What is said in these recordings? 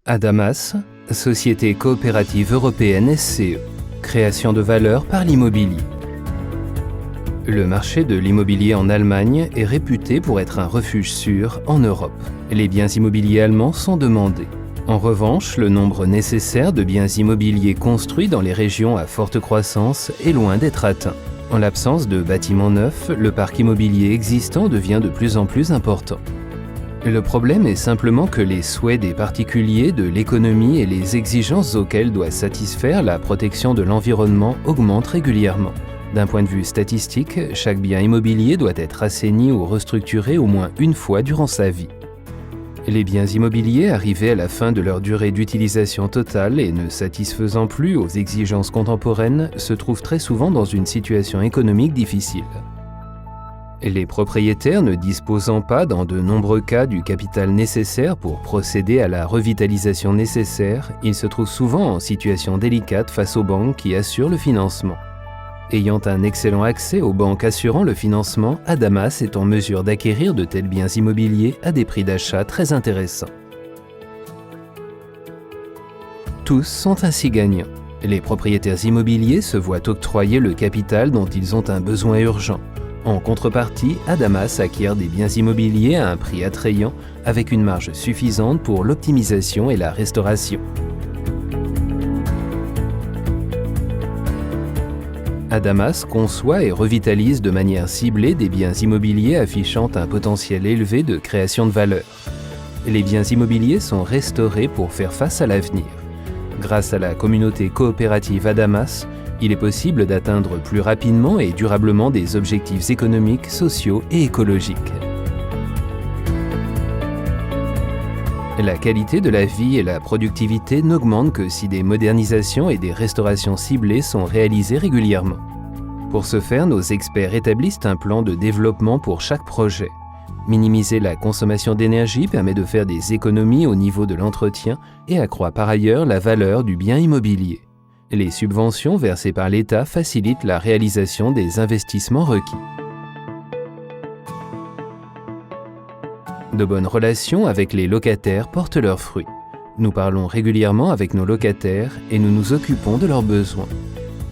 Adamas, Société coopérative européenne SCE, création de valeur par l'immobilier. Le marché de l'immobilier en Allemagne est réputé pour être un refuge sûr en Europe. Les biens immobiliers allemands sont demandés. En revanche, le nombre nécessaire de biens immobiliers construits dans les régions à forte croissance est loin d'être atteint. En l'absence de bâtiments neufs, le parc immobilier existant devient de plus en plus important. Le problème est simplement que les souhaits des particuliers, de l'économie et les exigences auxquelles doit satisfaire la protection de l'environnement augmentent régulièrement. D'un point de vue statistique, chaque bien immobilier doit être assaini ou restructuré au moins une fois durant sa vie. Les biens immobiliers arrivés à la fin de leur durée d'utilisation totale et ne satisfaisant plus aux exigences contemporaines se trouvent très souvent dans une situation économique difficile. Les propriétaires ne disposant pas dans de nombreux cas du capital nécessaire pour procéder à la revitalisation nécessaire, ils se trouvent souvent en situation délicate face aux banques qui assurent le financement. Ayant un excellent accès aux banques assurant le financement, Adamas est en mesure d'acquérir de tels biens immobiliers à des prix d'achat très intéressants. Tous sont ainsi gagnants. Les propriétaires immobiliers se voient octroyer le capital dont ils ont un besoin urgent. En contrepartie, Adamas acquiert des biens immobiliers à un prix attrayant avec une marge suffisante pour l'optimisation et la restauration. Adamas conçoit et revitalise de manière ciblée des biens immobiliers affichant un potentiel élevé de création de valeur. Les biens immobiliers sont restaurés pour faire face à l'avenir. Grâce à la communauté coopérative Adamas, il est possible d'atteindre plus rapidement et durablement des objectifs économiques, sociaux et écologiques. La qualité de la vie et la productivité n'augmentent que si des modernisations et des restaurations ciblées sont réalisées régulièrement. Pour ce faire, nos experts établissent un plan de développement pour chaque projet. Minimiser la consommation d'énergie permet de faire des économies au niveau de l'entretien et accroît par ailleurs la valeur du bien immobilier. Les subventions versées par l'État facilitent la réalisation des investissements requis. De bonnes relations avec les locataires portent leurs fruits. Nous parlons régulièrement avec nos locataires et nous nous occupons de leurs besoins.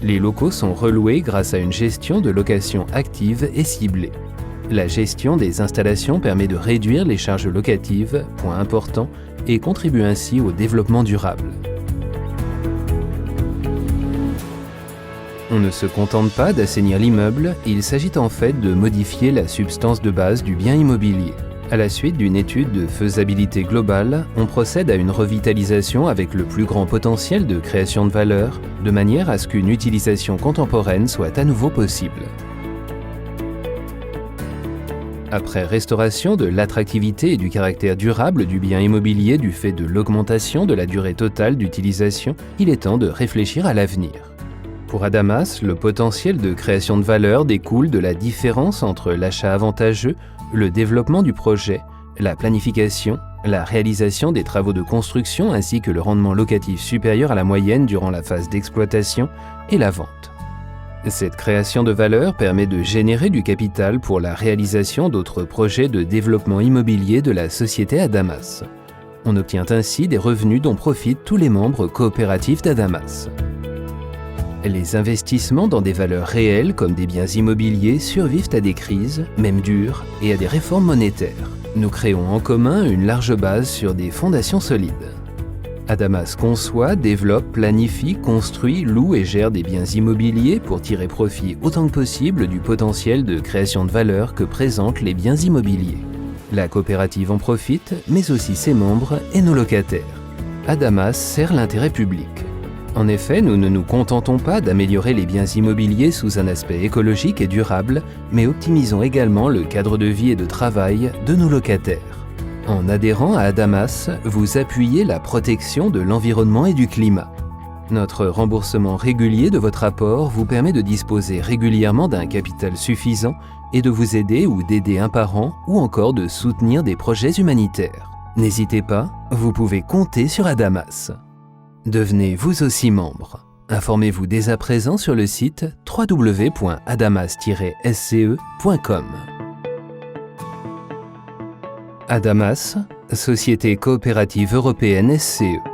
Les locaux sont reloués grâce à une gestion de location active et ciblée. La gestion des installations permet de réduire les charges locatives, point important, et contribue ainsi au développement durable. On ne se contente pas d'assainir l'immeuble, il s'agit en fait de modifier la substance de base du bien immobilier. À la suite d'une étude de faisabilité globale, on procède à une revitalisation avec le plus grand potentiel de création de valeur, de manière à ce qu'une utilisation contemporaine soit à nouveau possible. Après restauration de l'attractivité et du caractère durable du bien immobilier du fait de l'augmentation de la durée totale d'utilisation, il est temps de réfléchir à l'avenir. Pour Adamas, le potentiel de création de valeur découle de la différence entre l'achat avantageux, le développement du projet, la planification, la réalisation des travaux de construction ainsi que le rendement locatif supérieur à la moyenne durant la phase d'exploitation et la vente. Cette création de valeur permet de générer du capital pour la réalisation d'autres projets de développement immobilier de la société Adamas. On obtient ainsi des revenus dont profitent tous les membres coopératifs d'Adamas. Les investissements dans des valeurs réelles comme des biens immobiliers survivent à des crises, même dures, et à des réformes monétaires. Nous créons en commun une large base sur des fondations solides. Adamas conçoit, développe, planifie, construit, loue et gère des biens immobiliers pour tirer profit autant que possible du potentiel de création de valeur que présentent les biens immobiliers. La coopérative en profite, mais aussi ses membres et nos locataires. Adamas sert l'intérêt public. En effet, nous ne nous contentons pas d'améliorer les biens immobiliers sous un aspect écologique et durable, mais optimisons également le cadre de vie et de travail de nos locataires. En adhérant à Adamas, vous appuyez la protection de l'environnement et du climat. Notre remboursement régulier de votre apport vous permet de disposer régulièrement d'un capital suffisant et de vous aider ou d'aider un parent ou encore de soutenir des projets humanitaires. N'hésitez pas, vous pouvez compter sur Adamas. Devenez vous aussi membre. Informez-vous dès à présent sur le site www.adamas-sce.com. Adamas, Société coopérative européenne SCE.